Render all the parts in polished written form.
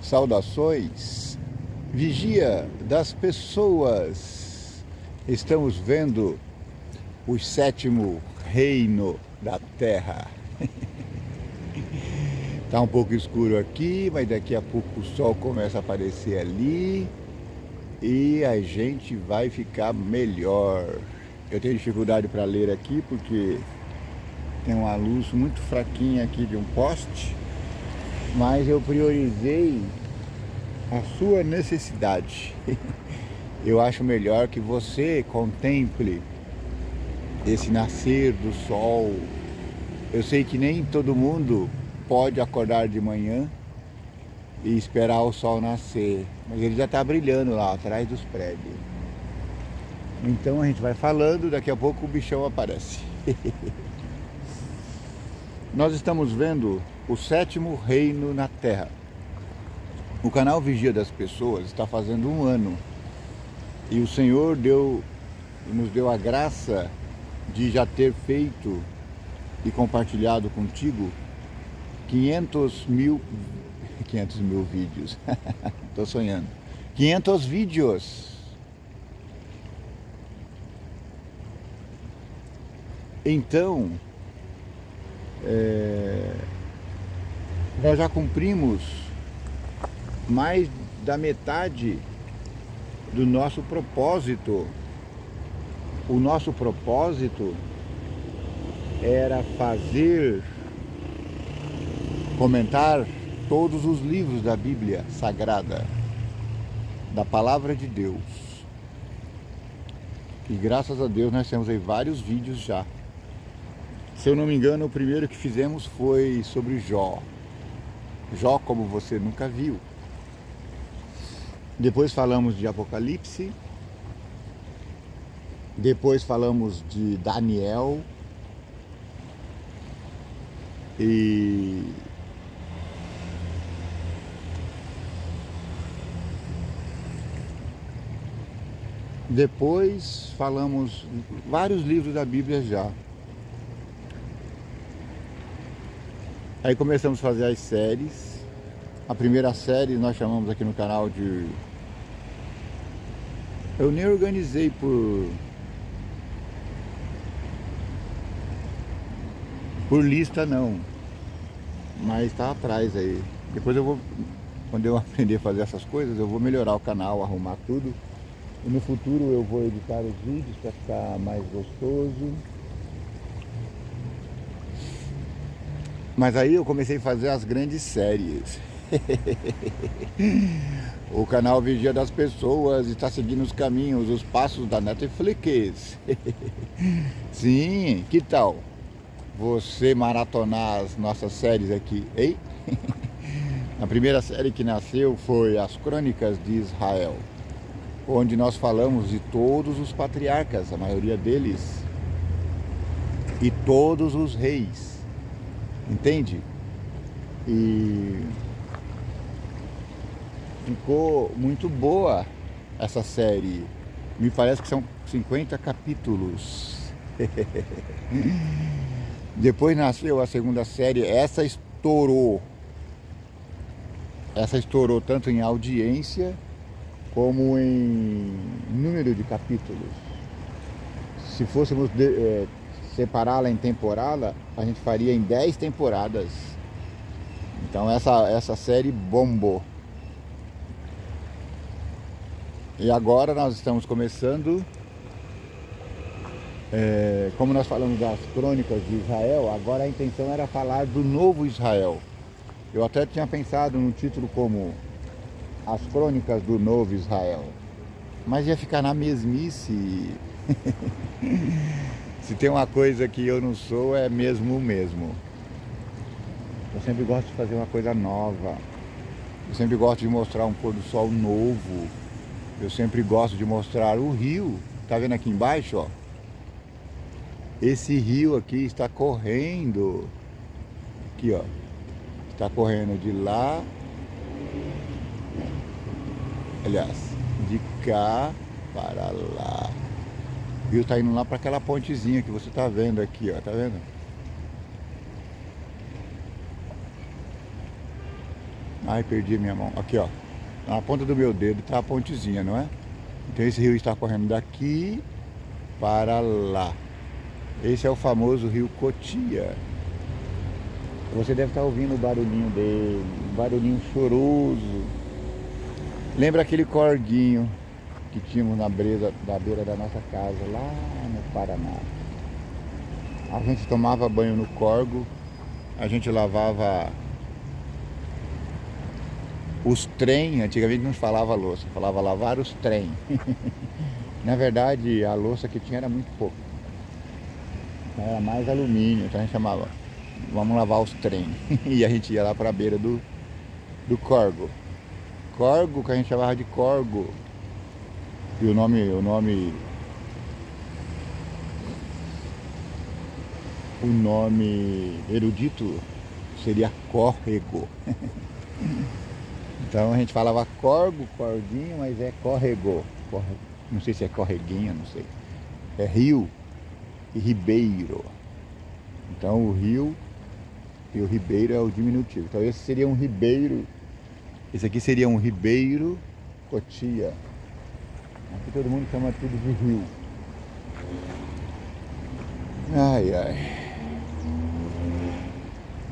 Saudações, vigia das pessoas. Estamos vendo o sétimo reino da terra. Tá um pouco escuro aqui, mas daqui a pouco o sol começa a aparecer ali e a gente vai ficar melhor. Eu tenho dificuldade para ler aqui porque tem uma luz muito fraquinha aqui de um poste, mas eu priorizei a sua necessidade. Eu acho melhor que você contemple esse nascer do sol. Eu sei que nem todo mundo pode acordar de manhã e esperar o sol nascer, mas ele já está brilhando lá atrás dos prédios. Então a gente vai falando, daqui a pouco o bichão aparece. Nós estamos vendo o sétimo reino na terra. O canal Vigia das Pessoas está fazendo 1 ano e o Senhor nos deu a graça de já ter feito e compartilhado contigo 500 mil vídeos. Estou sonhando. 500 vídeos. Então, nós já cumprimos mais da metade do nosso propósito. O nosso propósito era comentar todos os livros da Bíblia Sagrada, da Palavra de Deus. E graças a Deus nós temos aí vários vídeos já. Se eu não me engano, o primeiro que fizemos foi sobre Jó. Jó como você nunca viu. Depois falamos de Apocalipse. Depois falamos de Daniel. E depois falamos vários livros da Bíblia já. Aí começamos a fazer as séries. A primeira série nós chamamos aqui no canal de... Eu nem organizei por lista não, mas tá atrás aí. Depois eu vou, quando eu aprender a fazer essas coisas, eu vou melhorar o canal, arrumar tudo. E no futuro eu vou editar os vídeos para ficar mais gostoso. Mas aí eu comecei a fazer as grandes séries. O canal Vigia das Pessoas está seguindo os caminhos, os passos da Netflix. Sim, que tal você maratonar as nossas séries aqui, hein? A primeira série que nasceu foi As Crônicas de Israel, onde nós falamos de todos os patriarcas, a maioria deles, e todos os reis, entende? E ficou muito boa essa série. Me parece que são 50 capítulos. Depois nasceu a segunda série. Essa estourou tanto em audiência como em número de capítulos. Se fôssemos separá-la em temporada, a gente faria em 10 temporadas. Então essa série bombou. E agora nós estamos começando, como nós falamos das crônicas de Israel, agora a intenção era falar do novo Israel. Eu até tinha pensado num título como As Crônicas do Novo Israel, mas ia ficar na mesmice. Se tem uma coisa que eu não sou, é mesmo. Eu sempre gosto de fazer uma coisa nova. Eu sempre gosto de mostrar um pôr do sol novo. Eu sempre gosto de mostrar o rio. Tá vendo aqui embaixo, ó? Esse rio aqui está correndo. Aqui, ó. Está correndo de lá. Aliás, de cá para lá. O rio está indo lá para aquela pontezinha que você está vendo aqui, ó. Tá vendo? Ai, perdi a minha mão. Aqui, ó. Na ponta do meu dedo tá a pontezinha, não é? Então esse rio está correndo daqui para lá. Esse é o famoso rio Cotia. Você deve estar ouvindo o barulhinho dele, um barulhinho choroso. Lembra aquele corguinho que tínhamos na beira da nossa casa, lá no Paraná. A gente tomava banho no corgo, a gente lavava os trem, antigamente não falava louça, falava lavar os trem. Na verdade, a louça que tinha era muito pouco. Então era mais alumínio, então a gente chamava, vamos lavar os trem. E a gente ia lá para a beira do corgo. Corgo, que a gente chamava de corgo. E o nome erudito seria córrego. Então a gente falava corgo, corguinho, mas é córrego. Não sei se é correguinho, não sei. É rio e ribeiro. Então o rio e o ribeiro é o diminutivo. Então esse seria um ribeiro. Esse aqui seria um ribeiro Cotia. Aqui todo mundo chama tudo de rio. Ai, ai.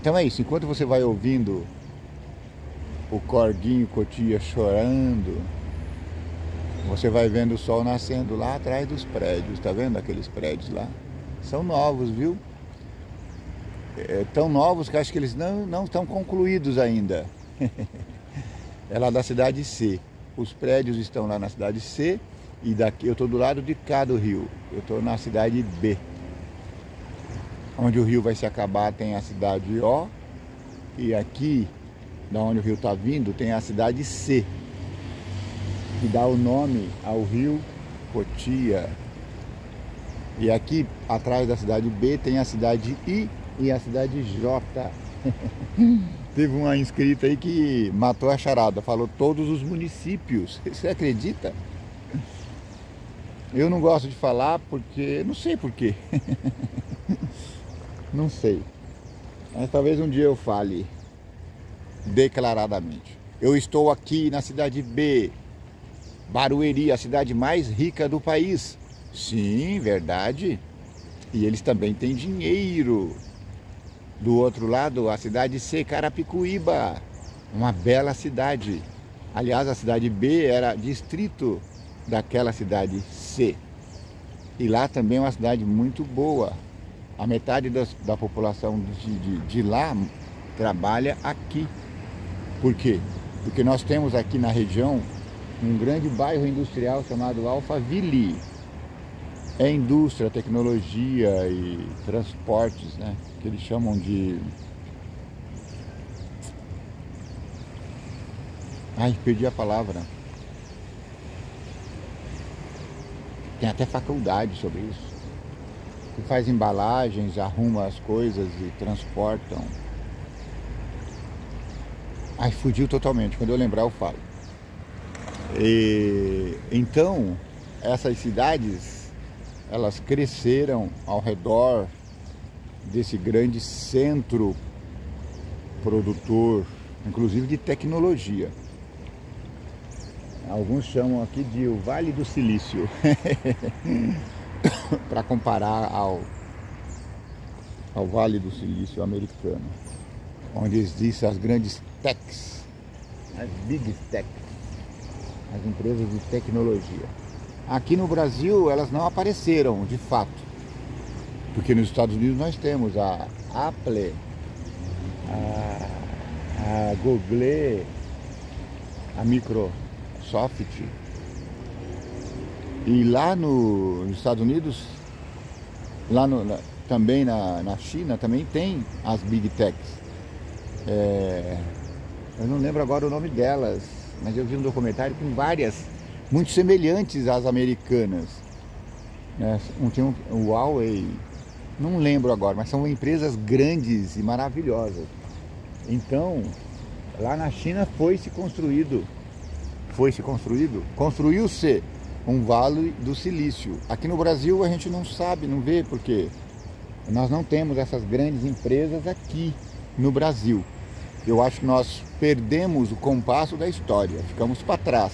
Então é isso. Enquanto você vai ouvindo o corguinho Cotia chorando, você vai vendo o sol nascendo lá atrás dos prédios. Tá vendo aqueles prédios lá? São novos, viu? Tão novos que acho que eles não estão concluídos ainda. É lá da cidade C. Os prédios estão lá na cidade C e daqui eu estou do lado de cá do rio. Eu estou na cidade B. Onde o rio vai se acabar tem a cidade O. E aqui, da onde o rio está vindo, tem a cidade C, que dá o nome ao rio Cotia. E aqui, atrás da cidade B, tem a cidade I e a cidade J. Teve uma inscrita aí que matou a charada, falou todos os municípios. Você acredita? Eu não gosto de falar porque... não sei porquê. Não sei. Mas talvez um dia eu fale declaradamente. Eu estou aqui na cidade B, Barueri, a cidade mais rica do país. Sim, verdade. E eles também têm dinheiro. Do outro lado, a cidade C, Carapicuíba, uma bela cidade. Aliás, a cidade B era distrito daquela cidade C. E lá também é uma cidade muito boa. A metade da população de lá trabalha aqui. Por quê? Porque nós temos aqui na região um grande bairro industrial chamado Alphaville. É indústria, tecnologia e transportes, né? Que eles chamam de... Ai, perdi a palavra. Tem até faculdade sobre isso. Que faz embalagens, arruma as coisas e transportam. Ai, fugiu totalmente. Quando eu lembrar eu falo. Então, essas cidades... elas cresceram ao redor desse grande centro produtor, inclusive de tecnologia. Alguns chamam aqui de o Vale do Silício, para comparar ao Vale do Silício americano, onde existem as grandes techs, as big techs, as empresas de tecnologia. Aqui no Brasil elas não apareceram de fato, porque nos Estados Unidos nós temos a Apple, a Google, a Microsoft. E lá nos Estados Unidos, também na China, também tem as Big Techs. Eu não lembro agora o nome delas, mas eu vi um documentário com várias muito semelhantes às americanas, né? Tem o Huawei, não lembro agora, mas são empresas grandes e maravilhosas. Então, lá na China construiu-se um Vale do Silício. Aqui no Brasil a gente não sabe, não vê, porque nós não temos essas grandes empresas aqui no Brasil. Eu acho que nós perdemos o compasso da história, ficamos para trás.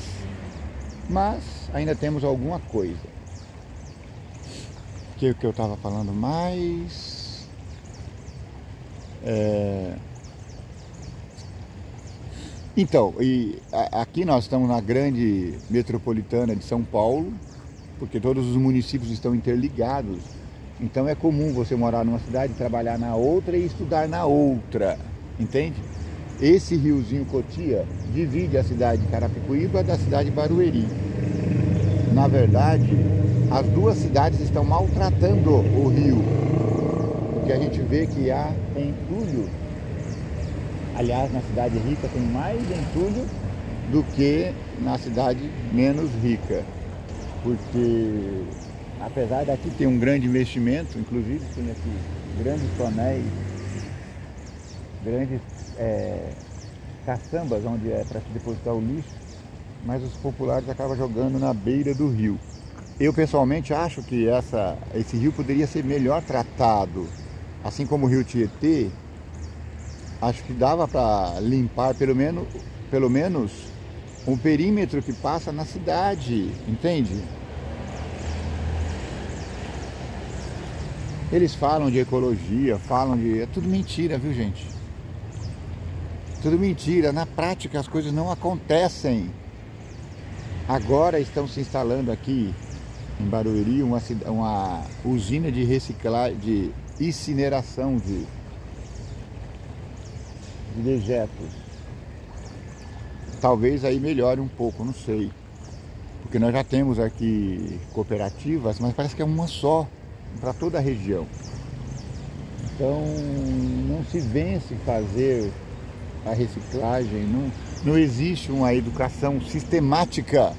Mas ainda temos alguma coisa. O que eu estava falando mais? Então, aqui nós estamos na grande metropolitana de São Paulo, porque todos os municípios estão interligados. Então é comum você morar numa cidade, trabalhar na outra e estudar na outra, entende? Esse riozinho Cotia divide a cidade de Carapicuíba da cidade de Barueri. Na verdade, as duas cidades estão maltratando o rio, porque a gente vê que há entulho. Aliás, na cidade rica tem mais entulho do que na cidade menos rica, porque apesar daqui ter um grande investimento, inclusive tem aqui grandes tonéis, grandes caçambas onde é para se depositar o lixo, mas os populares acabam jogando na beira do rio. Eu pessoalmente acho que esse rio poderia ser melhor tratado, assim como o rio Tietê. Acho que dava para limpar pelo menos um perímetro que passa na cidade, entende? Eles falam de ecologia, é tudo mentira, viu, gente? Tudo mentira. Na prática as coisas não acontecem. Agora estão se instalando aqui em Barueri uma usina de reciclagem, de incineração de dejetos. Talvez aí melhore um pouco, não sei. Porque nós já temos aqui cooperativas, mas parece que é uma só para toda a região. Então não se vence fazer a reciclagem, não existe uma educação sistemática.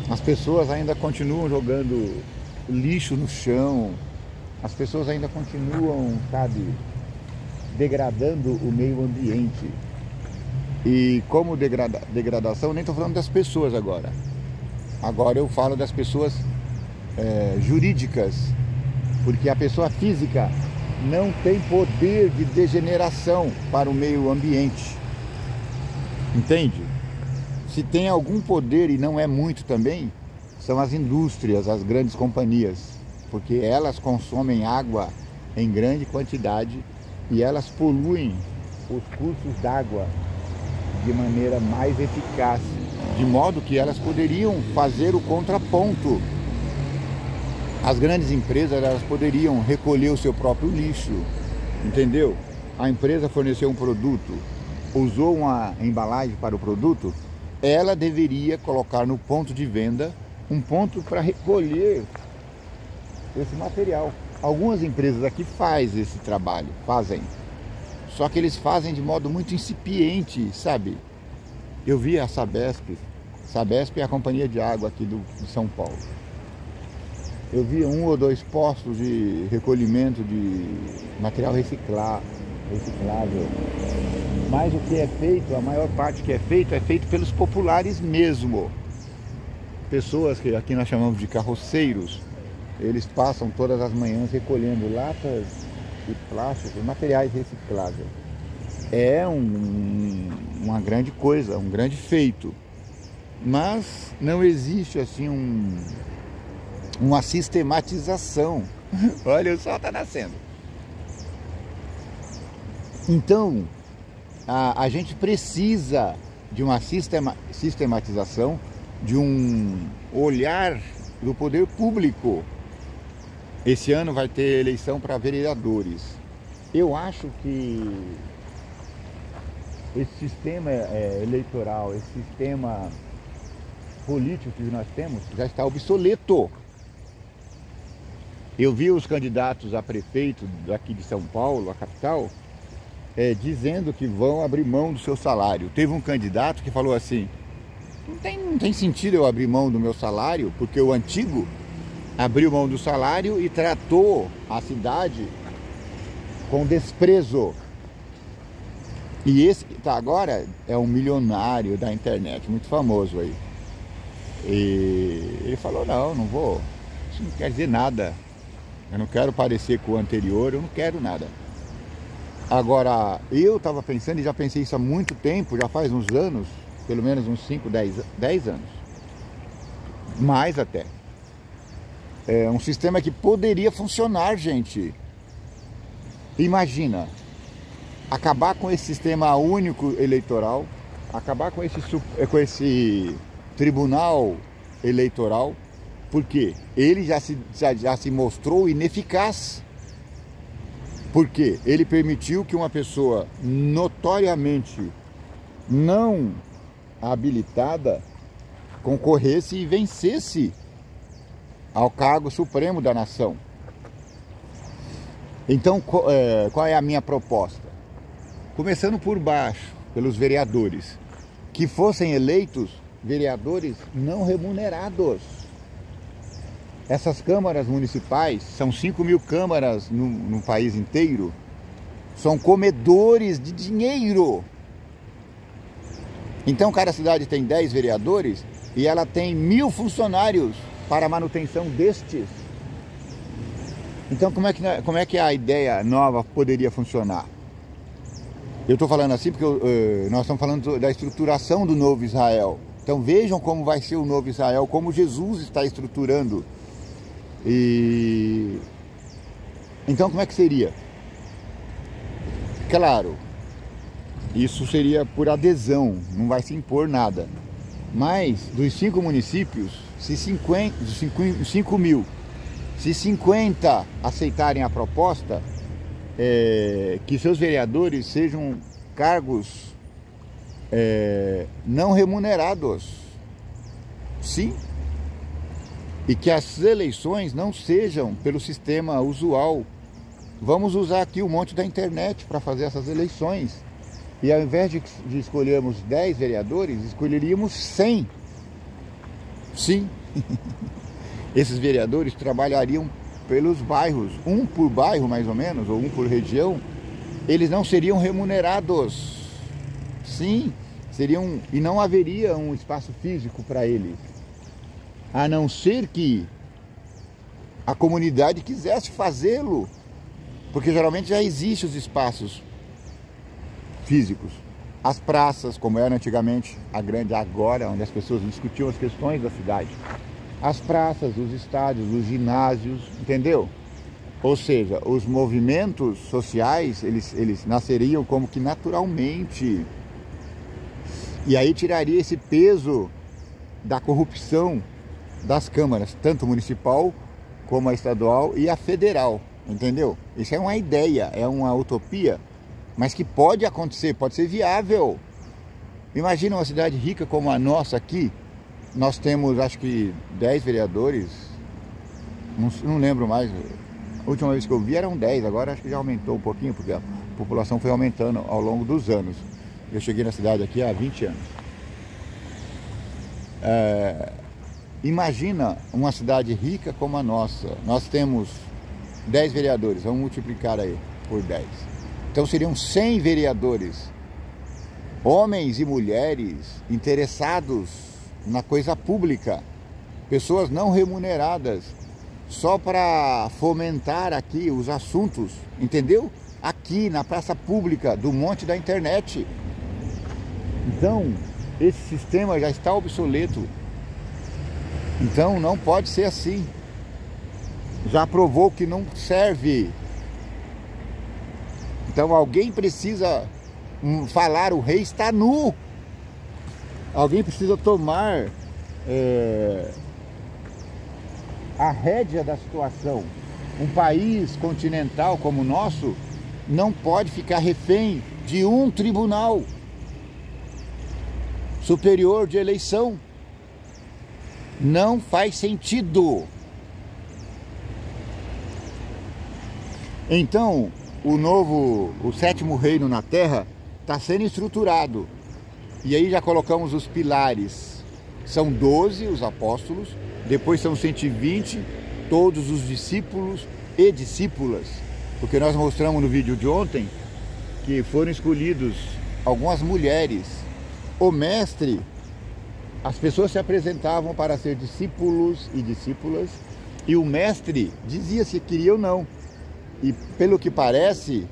As pessoas ainda continuam jogando lixo no chão, as pessoas ainda continuam, sabe, degradando o meio ambiente. E como degradação, nem estou falando das pessoas agora. Agora eu falo das pessoas jurídicas, porque a pessoa física não tem poder de degeneração para o meio ambiente, entende? Se tem algum poder, e não é muito também, são as indústrias, as grandes companhias, porque elas consomem água em grande quantidade e elas poluem os cursos d'água de maneira mais eficaz, de modo que elas poderiam fazer o contraponto. As grandes empresas, elas poderiam recolher o seu próprio lixo, entendeu? A empresa forneceu um produto, usou uma embalagem para o produto, ela deveria colocar no ponto de venda um ponto para recolher esse material. Algumas empresas aqui fazem esse trabalho, só que eles fazem de modo muito incipiente, sabe? Eu vi a Sabesp é a companhia de água aqui de São Paulo. Eu vi 1 ou 2 postos de recolhimento de material reciclável. Mas o que é feito, a maior parte que é feito pelos populares mesmo. Pessoas que aqui nós chamamos de carroceiros, eles passam todas as manhãs recolhendo latas de plástico, materiais recicláveis. É uma grande coisa, um grande feito. Mas não existe assim uma sistematização. Olha, o sol está nascendo. Então, a gente precisa de uma sistematização, de um olhar do poder público. Esse ano vai ter eleição para vereadores. Eu acho que esse sistema eleitoral, esse sistema político que nós temos já está obsoleto. Eu vi os candidatos a prefeito daqui de São Paulo, a capital, dizendo que vão abrir mão do seu salário. Teve um candidato que falou assim: não tem sentido eu abrir mão do meu salário, porque o antigo abriu mão do salário e tratou a cidade com desprezo. E esse que está agora é um milionário da internet, muito famoso aí. E ele falou: não vou, isso não quer dizer nada. Eu não quero parecer com o anterior, eu não quero nada. Agora, eu estava pensando, e já pensei isso há muito tempo, já faz uns anos, pelo menos uns 5, 10 anos, mais até. É um sistema que poderia funcionar, gente. Imagina, acabar com esse sistema único eleitoral, acabar com esse tribunal eleitoral, porque ele já se mostrou ineficaz. Porque ele permitiu que uma pessoa notoriamente não habilitada concorresse e vencesse ao cargo supremo da nação. Então, qual é a minha proposta? Começando por baixo, pelos vereadores, que fossem eleitos vereadores não remunerados. Essas câmaras municipais, são 5.000 câmaras no país inteiro, são comedores de dinheiro. Então cada cidade tem 10 vereadores e ela tem 1.000 funcionários para a manutenção destes. Então como é que a ideia nova poderia funcionar? Eu estou falando assim porque nós estamos falando da estruturação do novo Israel. Então vejam como vai ser o novo Israel, como Jesus está estruturando. Então como é que seria? Claro, isso seria por adesão, não vai se impor nada. Mas dos 5 municípios, se 5.000, se 50 aceitarem a proposta, que seus vereadores sejam cargos não remunerados. Sim. E que as eleições não sejam pelo sistema usual. Vamos usar aqui um monte da internet para fazer essas eleições. E ao invés de escolhermos 10 vereadores, escolheríamos 100. Sim. Esses vereadores trabalhariam pelos bairros, um por bairro mais ou menos, ou um por região. Eles não seriam remunerados. Sim, seriam, e não haveria um espaço físico para eles. A não ser que a comunidade quisesse fazê-lo, porque geralmente já existem os espaços físicos. As praças, como era antigamente, a grande agora, onde as pessoas discutiam as questões da cidade. As praças, os estádios, os ginásios, entendeu? Ou seja, os movimentos sociais, eles nasceriam como que naturalmente. E aí tiraria esse peso da corrupção das câmaras, tanto municipal como a estadual e a federal, entendeu? Isso é uma ideia, é uma utopia, mas que pode acontecer, pode ser viável. Imagina uma cidade rica como a nossa aqui, nós temos acho que 10 vereadores, não lembro mais, a última vez que eu vi eram 10, agora acho que já aumentou um pouquinho, porque a população foi aumentando ao longo dos anos. Eu cheguei na cidade aqui há 20 anos. Imagina uma cidade rica como a nossa. Nós temos 10 vereadores, vamos multiplicar aí por 10. Então seriam 100 vereadores, homens e mulheres interessados na coisa pública, pessoas não remuneradas, só para fomentar aqui os assuntos, entendeu? Aqui na praça pública do monte da internet. Então, esse sistema já está obsoleto. Então não pode ser assim. Já provou que não serve. Então alguém precisa falar, o rei está nu. Alguém precisa tomar a rédea da situação. Um país continental como o nosso não pode ficar refém de um tribunal superior de eleição. Não faz sentido. Então, o sétimo reino na terra está sendo estruturado. E aí já colocamos os pilares. São 12 os apóstolos, depois são 120, todos os discípulos e discípulas. Porque nós mostramos no vídeo de ontem que foram escolhidos algumas mulheres. O mestre, as pessoas se apresentavam para ser discípulos e discípulas, e o mestre dizia se queria ou não. E pelo que parece,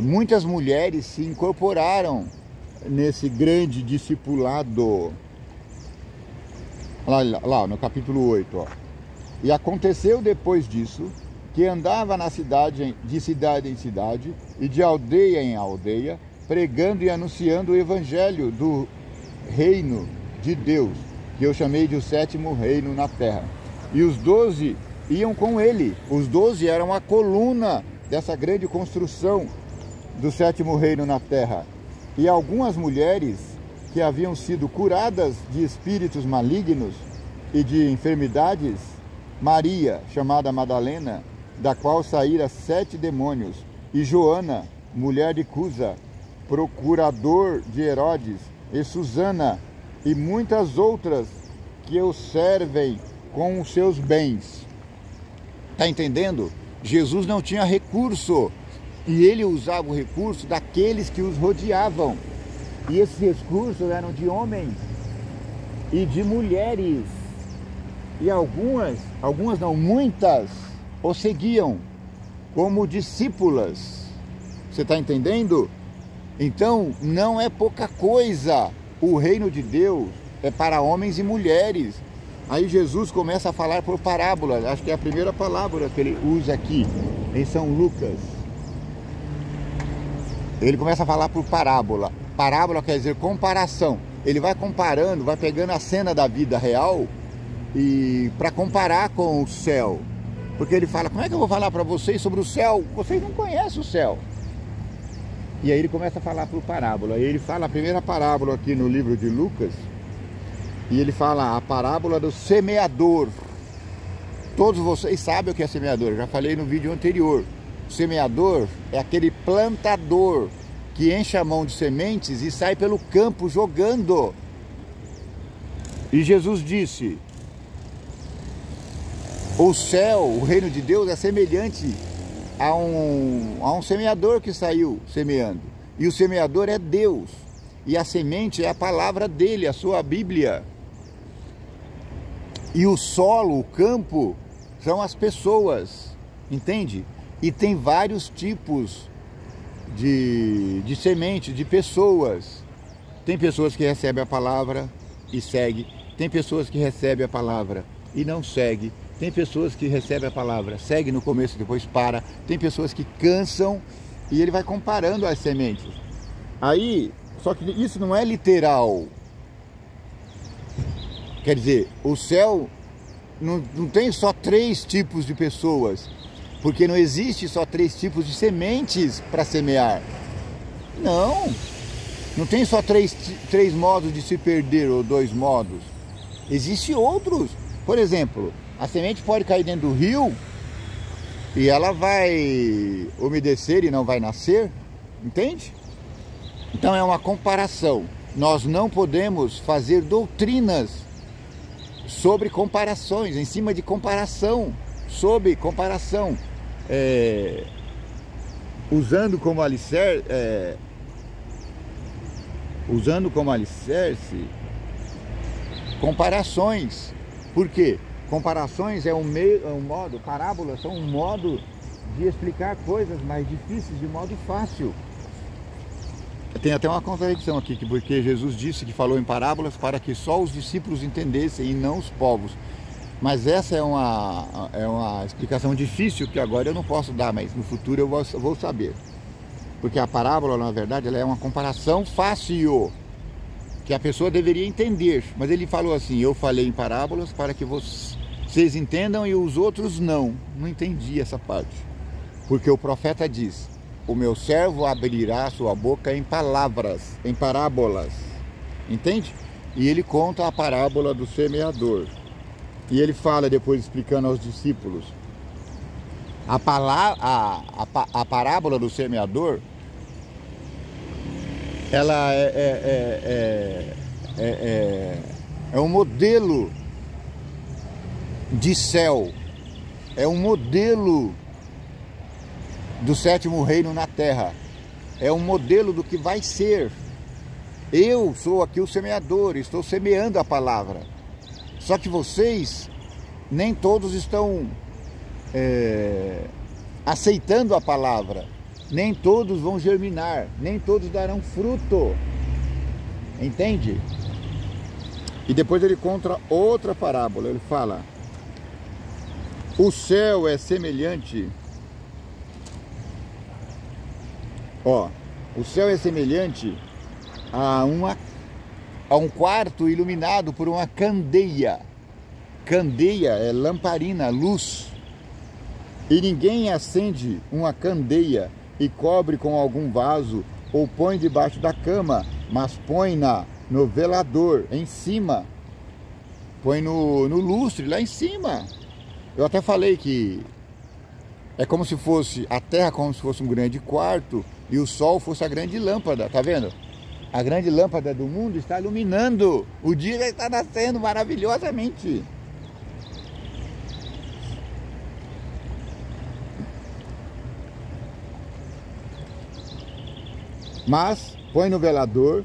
muitas mulheres se incorporaram nesse grande discipulado. Lá no capítulo 8, ó. E aconteceu depois disso, que andava na cidade, de cidade em cidade, e de aldeia em aldeia, pregando e anunciando o evangelho do reino de Deus, que eu chamei de o 7º reino na terra. E os 12 iam com ele. Os 12 eram a coluna dessa grande construção do 7º reino na terra. E algumas mulheres que haviam sido curadas de espíritos malignos e de enfermidades, Maria, chamada Madalena, da qual saíra 7 demônios, e Joana, mulher de Cusa, procurador de Herodes, e Susana, e muitas outras que o servem com os seus bens. Está entendendo? Jesus não tinha recurso, e ele usava o recurso daqueles que os rodeavam. E esses recursos eram de homens e de mulheres. E algumas não, muitas o seguiam como discípulas. Você está entendendo? Então, não é pouca coisa. O reino de Deus é para homens e mulheres. Aí Jesus começa a falar por parábolas. Acho que é a primeira palavra que ele usa aqui em São Lucas. Ele começa a falar por parábola. Parábola quer dizer comparação. Ele vai comparando, vai pegando a cena da vida real e para comparar com o céu. Porque ele fala, como é que eu vou falar para vocês sobre o céu? Vocês não conhecem o céu. E aí ele começa a falar por parábola. E ele fala a primeira parábola aqui no livro de Lucas. E ele fala a parábola do semeador. Todos vocês sabem o que é semeador. Eu já falei no vídeo anterior. O semeador é aquele plantador que enche a mão de sementes e sai pelo campo jogando. E Jesus disse, o céu, o reino de Deus é semelhante a um semeador que saiu semeando. E o semeador é Deus. E a semente é a palavra dele, a sua Bíblia. E o solo, o campo, são as pessoas. Entende? E tem vários tipos de semente, de pessoas. Tem pessoas que recebem a palavra e seguem. Tem pessoas que recebem a palavra e não seguem. Tem pessoas que recebem a palavra, seguem no começo e depois para. Tem pessoas que cansam e ele vai comparando as sementes. Aí, só que isso não é literal. Quer dizer, o céu não tem só 3 tipos de pessoas. Porque não existe só 3 tipos de sementes para semear. Não tem só três modos de se perder ou 2 modos. Existem outros. Por exemplo, a semente pode cair dentro do rio e ela vai umedecer e não vai nascer. Entende? Então é uma comparação. Nós não podemos fazer doutrinas sobre comparações, em cima de comparação, sobre comparação. Usando como alicerce comparações. Por quê? Comparações é um modo, parábolas são um modo de explicar coisas mais difíceis de modo fácil. Tem até uma contradição aqui, porque Jesus disse que falou em parábolas para que só os discípulos entendessem e não os povos. Mas essa é uma explicação difícil que agora eu não posso dar, mas no futuro eu vou saber. Porque a parábola, na verdade, ela é uma comparação fácil, que a pessoa deveria entender. Mas ele falou assim, eu falei em parábolas para que vocês entendam e os outros não. Não entendi essa parte. Porque o profeta diz, o meu servo abrirá sua boca em palavras, em parábolas. Entende? E ele conta a parábola do semeador. E ele fala depois, explicando aos discípulos, a parábola do semeador, ela é um modelo de céu, é um modelo do 7º reino na terra, é um modelo do que vai ser. Eu sou aqui o semeador, estou semeando a palavra. Só que vocês, nem todos estão aceitando a palavra. nem todos vão germinar, nem todos darão fruto. Entende? E depois ele conta outra parábola, ele fala: o céu é semelhante, o céu é semelhante a um quarto iluminado por uma candeia. Candeia é lamparina, luz. E ninguém acende uma candeia e cobre com algum vaso ou põe debaixo da cama, mas põe-na no velador, em cima. Põe no lustre, lá em cima. Eu até falei que é como se fosse a terra, como se fosse um grande quarto e o sol fosse a grande lâmpada, tá vendo? A grande lâmpada do mundo está iluminando. O dia já está nascendo maravilhosamente. Mas põe no velador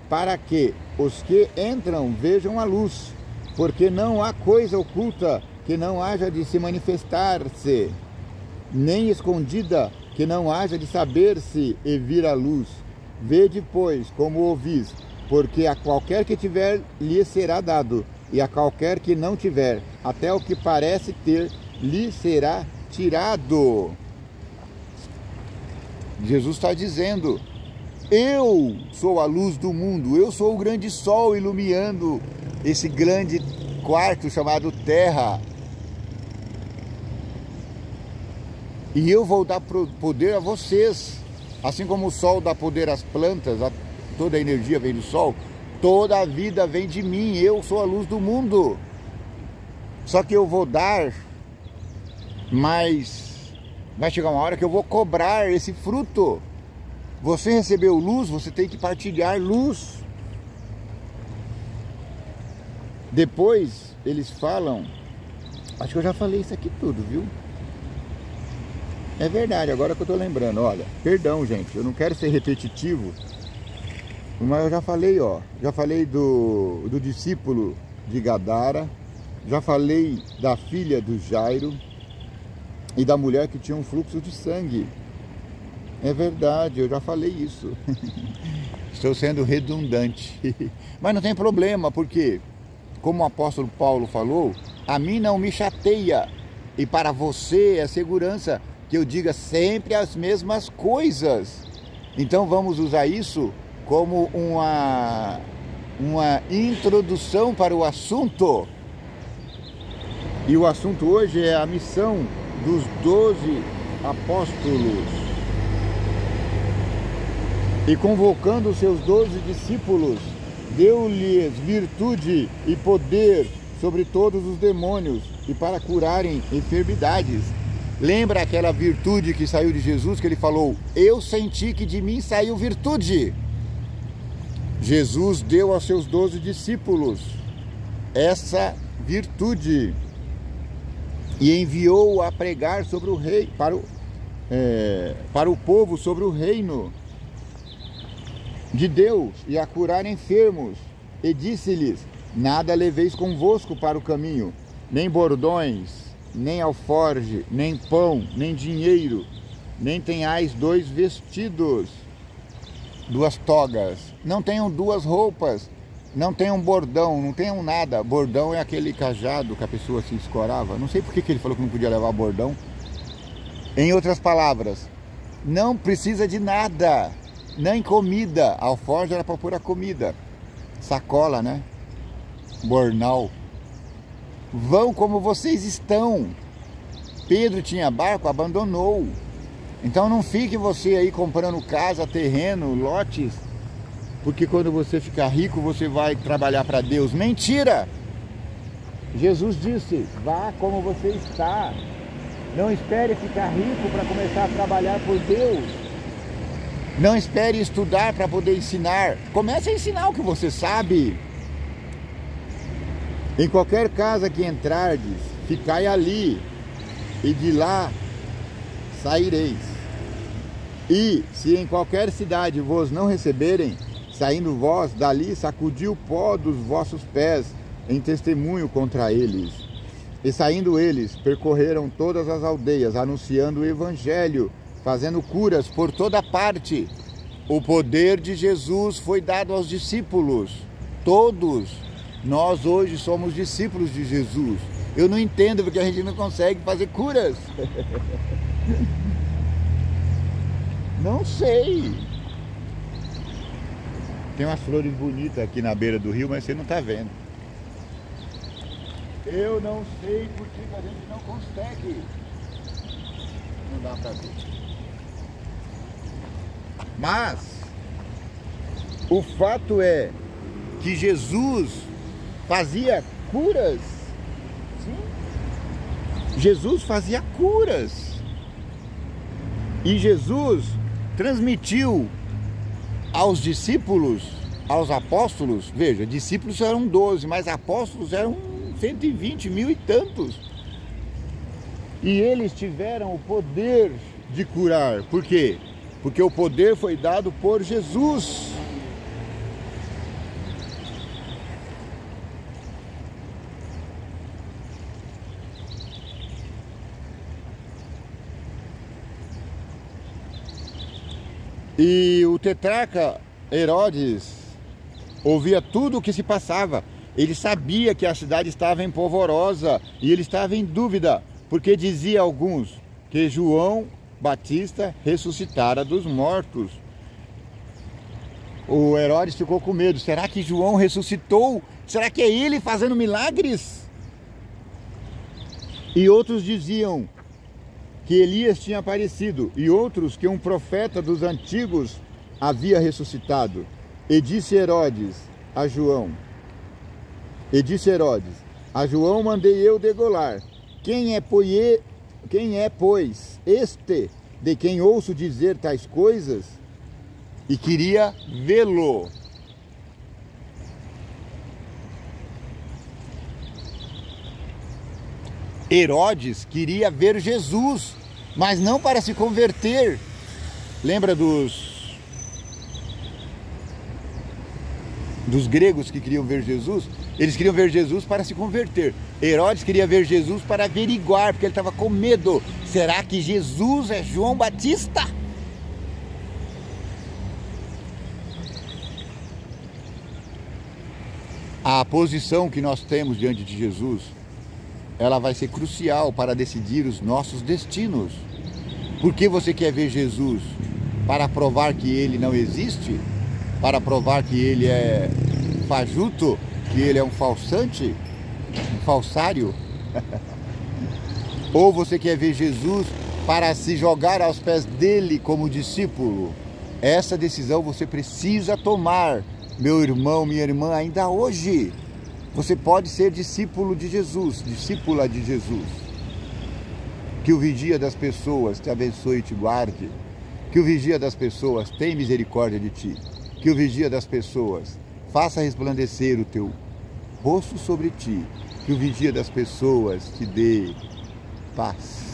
para que os que entram vejam a luz, porque não há coisa oculta que não haja de se manifestar-se, nem escondida que não haja de saber-se e vir à luz. Vede, pois, como ouvis, porque a qualquer que tiver lhe será dado, e a qualquer que não tiver, até o que parece ter, lhe será tirado. Jesus está dizendo: eu sou a luz do mundo, eu sou o grande sol iluminando esse grande quarto chamado terra. E eu vou dar poder a vocês. Assim como o sol dá poder às plantas, toda a energia vem do sol, toda a vida vem de mim, eu sou a luz do mundo. Só que eu vou dar, mas vai chegar uma hora que eu vou cobrar esse fruto. Você recebeu luz, você tem que partilhar luz. Depois eles falam, acho que eu já falei isso aqui tudo, viu? É verdade, agora que eu tô lembrando, olha, perdão gente, eu não quero ser repetitivo, mas eu já falei, já falei do discípulo de Gadara, já falei da filha do Jairo e da mulher que tinha um fluxo de sangue. É verdade, eu já falei isso. Estou sendo redundante, mas não tem problema, porque, como o apóstolo Paulo falou, a mim não me chateia, e para você é segurança que eu diga sempre as mesmas coisas. Então vamos usar isso como uma introdução para o assunto. E o assunto hoje é a missão dos 12 apóstolos. E convocando os seus 12 discípulos, deu-lhes virtude e poder sobre todos os demônios e para curarem enfermidades. Lembra aquela virtude que saiu de Jesus, que ele falou: eu senti que de mim saiu virtude. Jesus deu aos seus 12 discípulos essa virtude e enviou a pregar sobre o rei, para o povo sobre o reino de Deus e a curar enfermos. E disse-lhes: nada leveis convosco para o caminho, nem bordões, nem alforge, nem pão, nem dinheiro, nem tenhais 2 vestidos, 2 togas, não tenham 2 roupas, não tenham bordão, não tenham nada. Bordão é aquele cajado que a pessoa se escorava. Não sei por que ele falou que não podia levar bordão. Em outras palavras, não precisa de nada, nem comida. Alforge era para pôr a comida, sacola, né? Bornal. Vão como vocês estão. Pedro tinha barco, abandonou. Então não fique você aí comprando casa, terreno, lotes, porque quando você ficar rico você vai trabalhar para Deus. Mentira! Jesus disse: vá como você está. Não espere ficar rico para começar a trabalhar por Deus. Não espere estudar para poder ensinar. Comece a ensinar o que você sabe. Em qualquer casa que entrardes, ficai ali, e de lá saireis. E se em qualquer cidade vos não receberem, saindo vós dali, sacudi o pó dos vossos pés em testemunho contra eles. E saindo eles, percorreram todas as aldeias, anunciando o evangelho, fazendo curas por toda parte. O poder de Jesus foi dado aos discípulos. Todos nós hoje somos discípulos de Jesus. Eu não entendo porque a gente não consegue fazer curas. Não sei. Tem umas flores bonitas aqui na beira do rio, mas você não está vendo. Eu não sei por que a gente não consegue. Não dá para ver. Mas o fato é que Jesus fazia curas. Sim. Jesus fazia curas. E Jesus transmitiu aos discípulos, aos apóstolos, veja, discípulos eram 12, mas apóstolos eram 120 mil e tantos. E eles tiveram o poder de curar. Por quê? Porque o poder foi dado por Jesus. E o tetrarca Herodes ouvia tudo o que se passava. Ele sabia que a cidade estava em polvorosa e ele estava em dúvida, porque dizia alguns que João Batista ressuscitara dos mortos. O Herodes ficou com medo. Será que João ressuscitou? Será que é ele fazendo milagres? E outros diziam que Elias tinha aparecido, e outros que um profeta dos antigos havia ressuscitado. E disse Herodes a João, mandei eu degolar. Quem é, pois, este de quem ouço dizer tais coisas? E queria vê-lo. Herodes queria ver Jesus, mas não para se converter. Lembra dos gregos que queriam ver Jesus? Eles queriam ver Jesus para se converter. Herodes queria ver Jesus para averiguar, porque ele estava com medo. Será que Jesus é João Batista? A posição que nós temos diante de Jesus, ela vai ser crucial para decidir os nossos destinos. Por que você quer ver Jesus? Para provar que ele não existe? Para provar que ele é fajuto? Que ele é um falsante? Um falsário? Ou você quer ver Jesus para se jogar aos pés dele como discípulo? Essa decisão você precisa tomar, meu irmão, minha irmã, ainda hoje. Você pode ser discípulo de Jesus, discípula de Jesus. Que o vigia das pessoas te abençoe e te guarde. Que o vigia das pessoas tenha misericórdia de ti. Que o vigia das pessoas faça resplandecer o teu rosto sobre ti. Que o vigia das pessoas te dê paz.